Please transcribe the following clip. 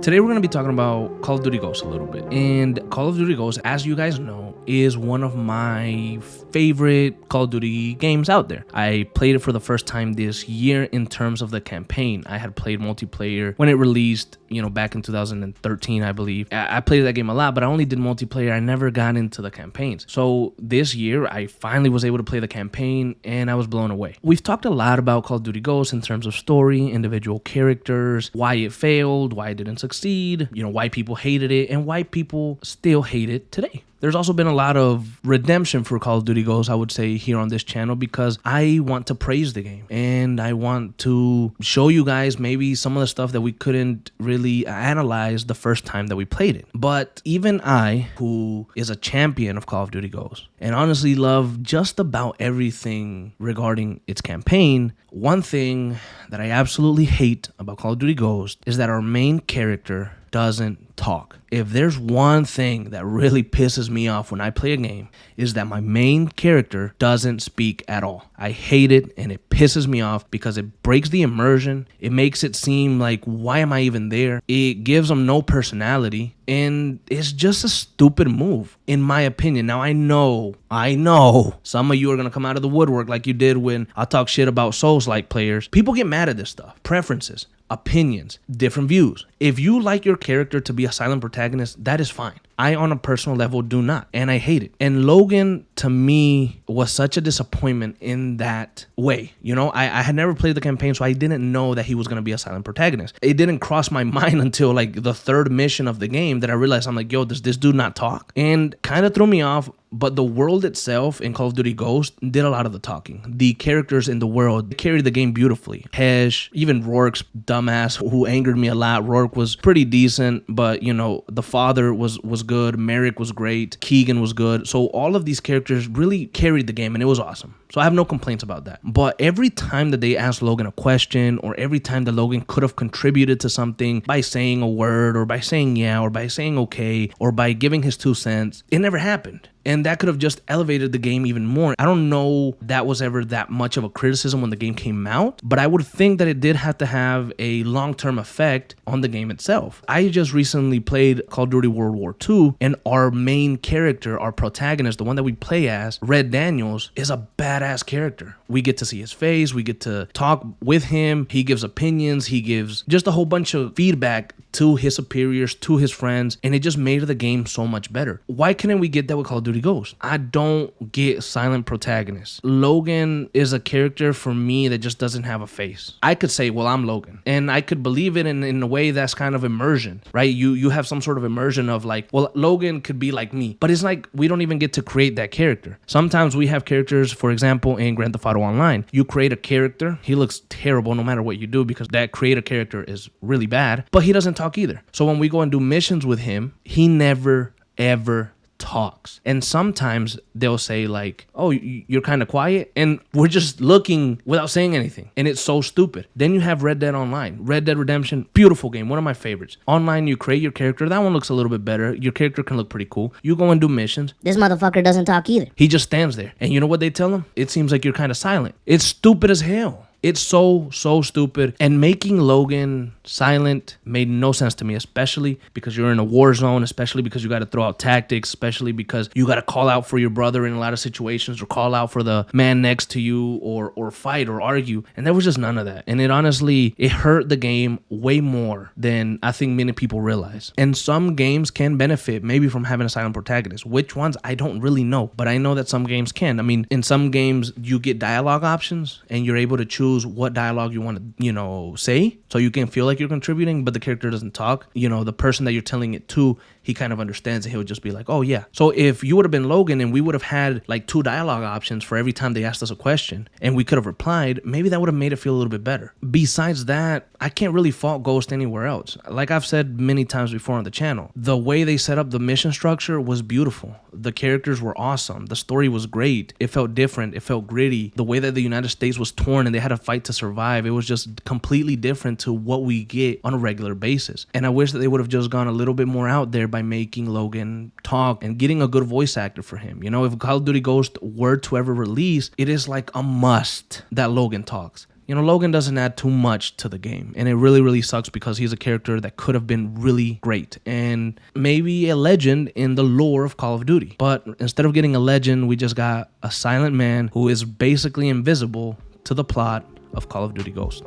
Today we're going to be talking about Call of Duty Ghosts a little bit. And Call of Duty Ghosts, as you guys know, is one of my favorite Call of Duty games out there. I played it for the first time this year in terms of the campaign. I had played multiplayer when it released, back in 2013, I believe. I played that game a lot, but I only did multiplayer. I never got into the campaigns. So this year, I finally was able to play the campaign, and I was blown away. We've talked a lot about Call of Duty Ghosts in terms of story, individual characters, why it failed, why it didn't succeed, why people hated it, and why people still hate it today. There's also been a lot of redemption for Call of Duty Ghosts, I would say, here on this channel, because I want to praise the game and I want to show you guys maybe some of the stuff that we couldn't really analyze the first time that we played it. But even I, who is a champion of Call of Duty Ghosts and honestly love just about everything regarding its campaign, one thing that I absolutely hate about Call of Duty Ghosts is that our main character doesn't talk. If there's one thing that really pisses me off when I play a game, is that my main character doesn't speak at all. I hate it, and it pisses me off because it breaks the immersion. It makes it seem like, why am I even there? It gives them no personality, and it's just a stupid move, in my opinion. Now, I know some of you are going to come out of the woodwork like you did when I talk shit about Souls-like players. People get mad at this stuff. Preferences, opinions, different views. If you like your character to be a silent protagonist, that is fine. I, on a personal level, do not, and I hate it. And Logan, to me, was such a disappointment in that way. I had never played the campaign, so I didn't know that he was going to be a silent protagonist. It didn't cross my mind until like the third mission of the game that I realized, I'm like, does this dude not talk? And kind of threw me off. But the world itself in Call of Duty Ghosts did a lot of the talking. The characters in the world carried the game beautifully. Hesh, even Rourke's dumbass, who angered me a lot. Rourke was pretty decent, but the father was good. Merrick was great. Keegan was good. So all of these characters really carried the game, and it was awesome. So I have no complaints about that. But every time that they asked Logan a question, or every time that Logan could have contributed to something by saying a word, or by saying yeah, or by saying okay, or by giving his 2 cents, it never happened. And that could have just elevated the game even more. I don't know that was ever that much of a criticism when the game came out, but I would think that it did have to have a long-term effect on the game itself. I just recently played Call of Duty World War II, and our main character, our protagonist, the one that we play as, Red Daniels, is a badass character. We get to see his face, we get to talk with him, he gives opinions, he gives just a whole bunch of feedback to his superiors, to his friends, and it just made the game so much better. Why couldn't we get that with Call of Duty Ghosts? I don't get silent protagonists. Logan is a character for me that just doesn't have a face. I could say, well, I'm Logan, and I could believe it in a way that's kind of immersion, right? You have some sort of immersion of like, well, Logan could be like me, but it's like we don't even get to create that character. Sometimes we have characters, for example, in Grand Theft Auto Online, you create a character, he looks terrible no matter what you do because that creator character is really bad, but he doesn't talk either. So when we go and do missions with him, he never, ever talks. And sometimes they'll say like, oh, you're kind of quiet, and we're just looking without saying anything, and it's so stupid. Then you have Red Dead Online, Red Dead Redemption, beautiful game, one of my favorites. Online, you create your character, that one looks a little bit better, your character can look pretty cool, you go and do missions, this motherfucker doesn't talk either. He just stands there, and you know what they tell him? It seems like you're kind of silent. It's stupid as hell. It's so stupid. And making Logan silent made no sense to me, especially because you're in a war zone, especially because you got to throw out tactics, especially because you got to call out for your brother in a lot of situations, or call out for the man next to you, or fight or argue. And there was just none of that. And it honestly, it hurt the game way more than I think many people realize. And some games can benefit maybe from having a silent protagonist. Which ones, I don't really know, but I know that some games can. I mean, in some games, you get dialogue options, and you're able to choose what dialogue you want to, say, so you can feel like you're contributing, but the character doesn't talk. The person that you're telling it to, he kind of understands, and he'll just be like, oh yeah. So if you would have been Logan and we would have had like 2 dialogue options for every time they asked us a question, and we could have replied, maybe that would have made it feel a little bit better. Besides that, I can't really fault Ghost anywhere else. Like I've said many times before on the channel, the way they set up the mission structure was beautiful. The characters were awesome. The story was great. It felt different. It felt gritty. The way that the United States was torn and they had to fight to survive, it was just completely different to what we get on a regular basis. And I wish that they would have just gone a little bit more out there by making Logan talk and getting a good voice actor for him. If Call of Duty Ghosts were to ever release, it is like a must that Logan talks. Logan doesn't add too much to the game, and it really, really sucks because he's a character that could have been really great and maybe a legend in the lore of Call of Duty. But instead of getting a legend, we just got a silent man who is basically invisible to the plot of Call of Duty Ghosts.